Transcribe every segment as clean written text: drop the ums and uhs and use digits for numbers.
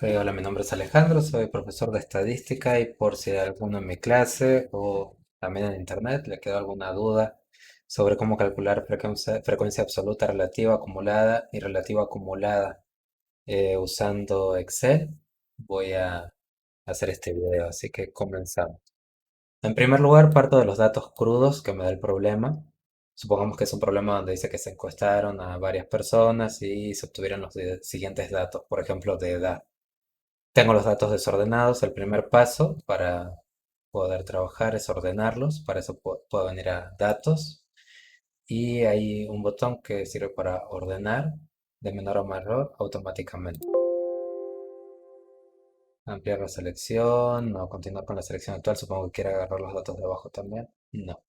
Ok, hola, mi nombre es Alejandro, soy profesor de estadística y por si alguno en mi clase o también en internet le quedó alguna duda sobre cómo calcular frecuencia absoluta relativa acumulada y relativa acumulada usando Excel, voy a hacer este video, así que comenzamos. En primer lugar, parto de los datos crudos que me da el problema. Supongamos que es un problema donde dice que se encuestaron a varias personas y se obtuvieron los siguientes datos, por ejemplo, de edad. Tengo los datos desordenados. El primer paso para poder trabajar es ordenarlos. Para eso puedo venir a datos y hay un botón que sirve para ordenar de menor a mayor automáticamente. Ampliar la selección, no continuar con la selección actual. Supongo que quiere agarrar los datos de abajo también. No.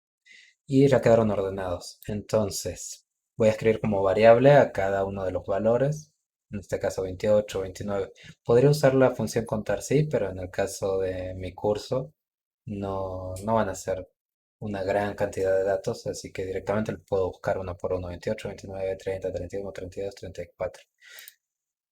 Y ya quedaron ordenados. Entonces, voy a escribir como variable a cada uno de los valores. En este caso 28, 29. Podría usar la función contar sí, pero en el caso de mi curso no van a ser una gran cantidad de datos, así que directamente puedo buscar uno por uno, 28, 29, 30, 31, 32, 34.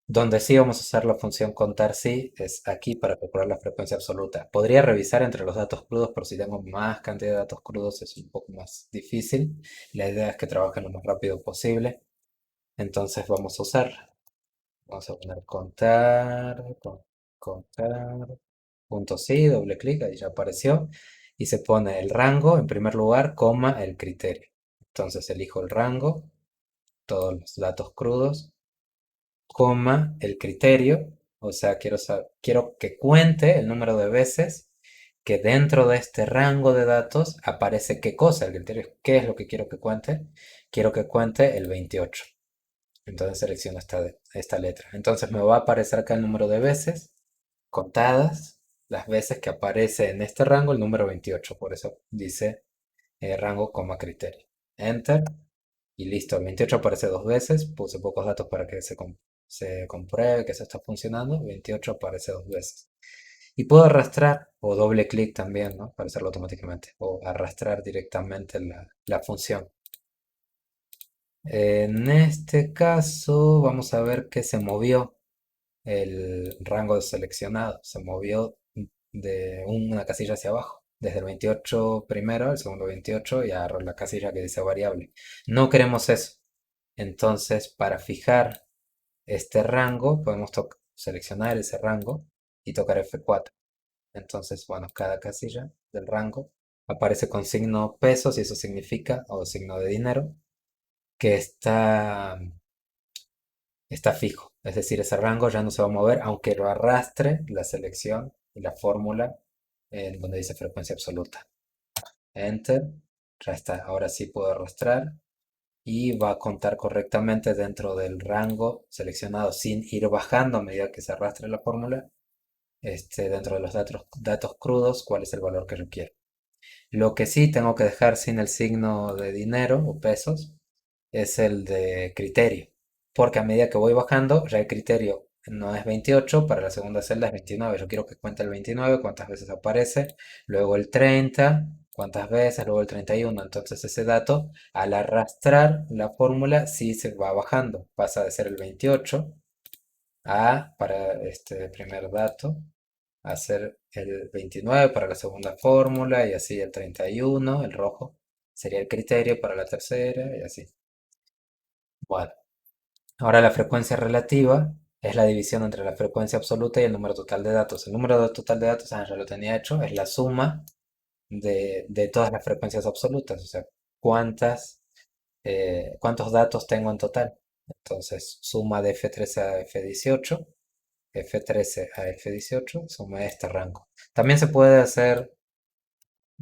Donde sí vamos a usar la función contar sí es aquí para calcular la frecuencia absoluta. Podría revisar entre los datos crudos, pero si tengo más cantidad de datos crudos es un poco más difícil. La idea es que trabajen lo más rápido posible. Entonces vamos a usar. Vamos a poner contar, contar, punto sí, doble clic, ahí ya apareció. Y se pone el rango en primer lugar, coma, el criterio. Entonces elijo el rango, todos los datos crudos, coma, el criterio. O sea, quiero que cuente el número de veces que dentro de este rango de datos aparece qué cosa, el criterio, qué es lo que quiero que cuente. Quiero que cuente el 28. Entonces selecciono esta letra. Entonces me va a aparecer acá el número de veces contadas, las veces que aparece en este rango el número 28. Por eso dice rango, coma, criterio. Enter. Y listo, el 28 aparece dos veces. Puse pocos datos para que se compruebe que eso está funcionando. 28 aparece dos veces. Y puedo arrastrar o doble clic también, ¿no? Para hacerlo automáticamente. O arrastrar directamente la función. En este caso vamos a ver que se movió el rango seleccionado, se movió de una casilla hacia abajo, desde el 28 primero, el segundo 28 y agarró la casilla que dice variable. No queremos eso. Entonces, para fijar este rango, podemos seleccionar ese rango y tocar F4. Entonces, bueno, cada casilla del rango aparece con signo pesos y eso significa, o signo de dinero, que está fijo. Es decir, ese rango ya no se va a mover aunque lo arrastre la selección y la fórmula en donde dice frecuencia absoluta. Enter. Ya está. Ahora sí puedo arrastrar y va a contar correctamente dentro del rango seleccionado sin ir bajando a medida que se arrastre la fórmula. Dentro de los datos crudos, cuál es el valor que yo quiero. Lo que sí tengo que dejar sin el signo de dinero o pesos es el de criterio, porque a medida que voy bajando, ya el criterio no es 28, para la segunda celda es 29. Yo quiero que cuente el 29, cuántas veces aparece, luego el 30, cuántas veces, luego el 31. Entonces ese dato, al arrastrar la fórmula, sí se va bajando. Pasa de ser el 28 para este primer dato, a ser el 29 para la segunda fórmula y así el 31, el rojo, sería el criterio para la tercera y así. Bueno, ahora la frecuencia relativa es la división entre la frecuencia absoluta y el número total de datos. El número total de datos, ya lo tenía hecho, es la suma de todas las frecuencias absolutas, o sea, cuántos datos tengo en total. Entonces, suma de F13 a F18, F13 a F18, suma este rango. También se puede hacer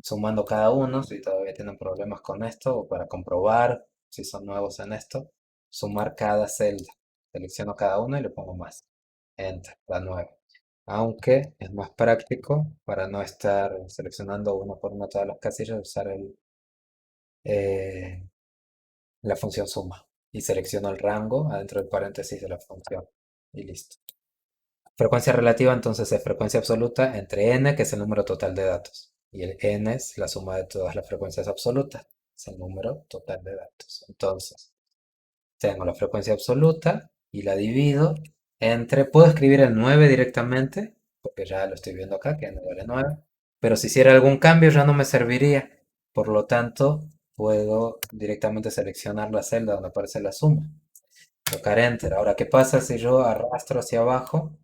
sumando cada uno, si todavía tienen problemas con esto, o para comprobar si son nuevos en esto, sumar cada celda. Selecciono cada uno y le pongo más. Enter, la nueva. Aunque es más práctico para no estar seleccionando uno por uno todas las casillas, usar eh, la función suma. Y selecciono el rango adentro del paréntesis de la función. Y listo. Frecuencia relativa entonces es frecuencia absoluta entre n, que es el número total de datos. Y el n es la suma de todas las frecuencias absolutas. Es el número total de datos. Entonces, tengo la frecuencia absoluta y la divido Puedo escribir el 9 directamente, porque ya lo estoy viendo acá, que no vale 9. Pero si hiciera algún cambio ya no me serviría. Por lo tanto, puedo directamente seleccionar la celda donde aparece la suma. Tocar Enter. Ahora, ¿qué pasa si yo arrastro hacia abajo?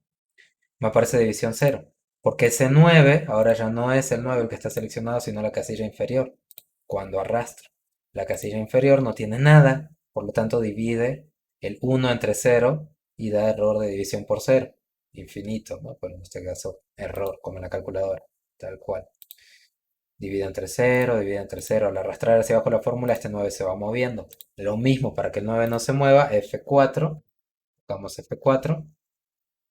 Me aparece división cero. Porque ese 9 ahora ya no es el 9 el que está seleccionado, sino la casilla inferior. Cuando arrastro. La casilla inferior no tiene nada, por lo tanto divide el 1 entre cero y da error de división por cero. Infinito, ¿no? Pero en este caso, error, como en la calculadora, tal cual. Divide entre cero. Al arrastrar hacia abajo la fórmula, este 9 se va moviendo. Lo mismo para que el 9 no se mueva, F4. Tocamos F4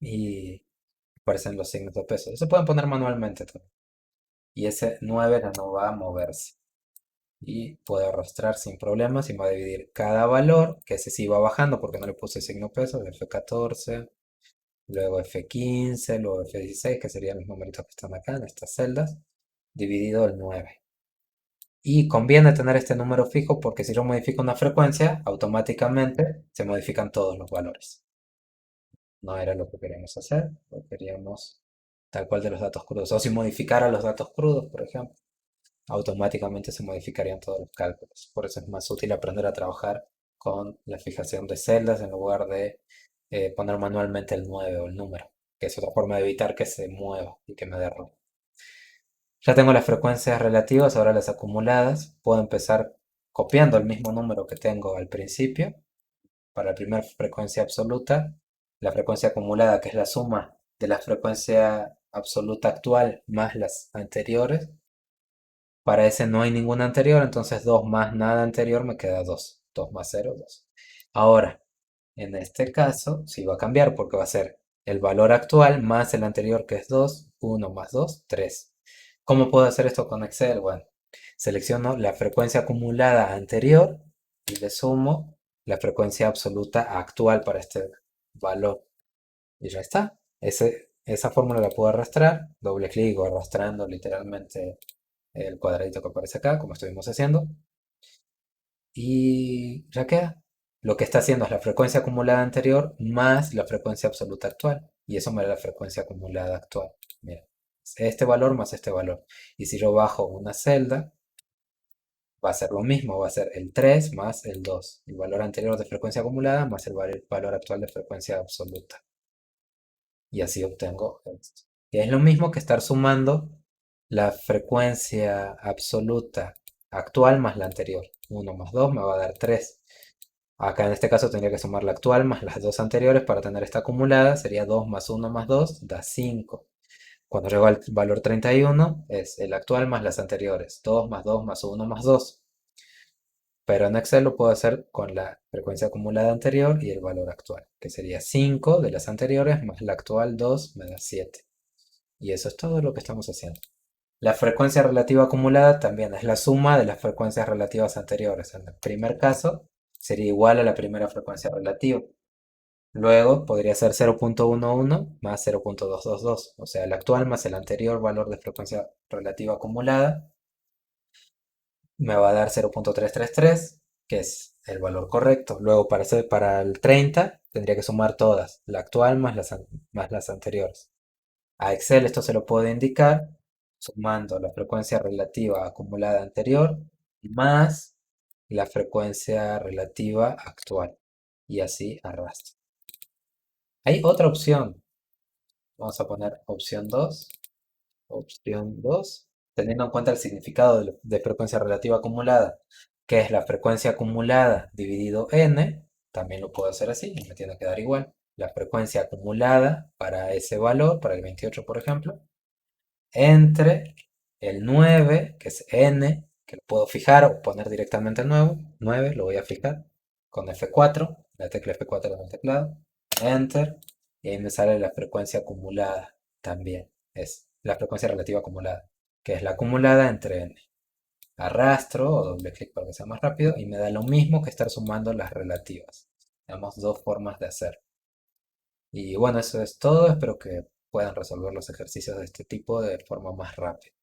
y aparecen los signos de peso. Se pueden poner manualmente también. Y ese 9 ya no va a moverse. Y puedo arrastrar sin problemas y me va a dividir cada valor, que ese sí va bajando porque no le puse signo peso, de F14, luego F15, luego F16, que serían los numeritos que están acá en estas celdas, dividido el 9. Y conviene tener este número fijo porque si yo modifico una frecuencia, automáticamente se modifican todos los valores. No era lo que queríamos hacer, lo queríamos tal cual de los datos crudos. O si modificara los datos crudos, por ejemplo, automáticamente se modificarían todos los cálculos. Por eso es más útil aprender a trabajar con la fijación de celdas en lugar de poner manualmente el 9 o el número, que es otra forma de evitar que se mueva y que me dé error. Ya tengo las frecuencias relativas, ahora las acumuladas. Puedo empezar copiando el mismo número que tengo al principio para la primera frecuencia absoluta, la frecuencia acumulada, que es la suma de la frecuencia absoluta actual más las anteriores. Para ese no hay ninguna anterior, entonces 2 más nada anterior me queda 2. 2 más cero, 2. Ahora, en este caso, sí va a cambiar porque va a ser el valor actual más el anterior que es 2, 1 más 2, 3. ¿Cómo puedo hacer esto con Excel? Bueno, selecciono la frecuencia acumulada anterior y le sumo la frecuencia absoluta actual para este valor. Y ya está. Esa fórmula la puedo arrastrar, doble clic o arrastrando literalmente el cuadradito que aparece acá, como estuvimos haciendo, y ya queda. Lo que está haciendo es la frecuencia acumulada anterior más la frecuencia absoluta actual, y eso me da la frecuencia acumulada actual. Mira, este valor más este valor. Y si yo bajo una celda, va a ser lo mismo, va a ser el 3 más el 2, el valor anterior de frecuencia acumulada más el valor actual de frecuencia absoluta. Y así obtengo esto. Y es lo mismo que estar sumando la frecuencia absoluta actual más la anterior. 1 más 2 me va a dar 3. Acá en este caso tendría que sumar la actual más las dos anteriores para tener esta acumulada. Sería 2 más 1 más 2 da 5. Cuando llego al valor 31 es el actual más las anteriores. 2 más 2 más 1 más 2. Pero en Excel lo puedo hacer con la frecuencia acumulada anterior y el valor actual, que sería 5 de las anteriores más la actual 2 me da 7. Y eso es todo lo que estamos haciendo. La frecuencia relativa acumulada también es la suma de las frecuencias relativas anteriores. En el primer caso sería igual a la primera frecuencia relativa. Luego podría ser 0.11 más 0.222, o sea, el actual más el anterior valor de frecuencia relativa acumulada me va a dar 0.333, que es el valor correcto. Luego para el 30 tendría que sumar todas, la actual más las anteriores. A Excel esto se lo puedo indicar sumando la frecuencia relativa acumulada anterior más la frecuencia relativa actual. Y así arrastro. Hay otra opción. Vamos a poner opción 2. Opción 2, teniendo en cuenta el significado de frecuencia relativa acumulada, que es la frecuencia acumulada dividido n, también lo puedo hacer así, y me tiene que dar igual. La frecuencia acumulada para ese valor, para el 28 por ejemplo, entre el 9, que es n, que lo puedo fijar o poner directamente el 9 lo voy a fijar con F4, la tecla F4 en el teclado, Enter, y ahí me sale la frecuencia acumulada también, es la frecuencia relativa acumulada, que es la acumulada entre n. Arrastro o doble clic para que sea más rápido y me da lo mismo que estar sumando las relativas. Tenemos dos formas de hacer. Y bueno, eso es todo. Espero que puedan resolver los ejercicios de este tipo de forma más rápida.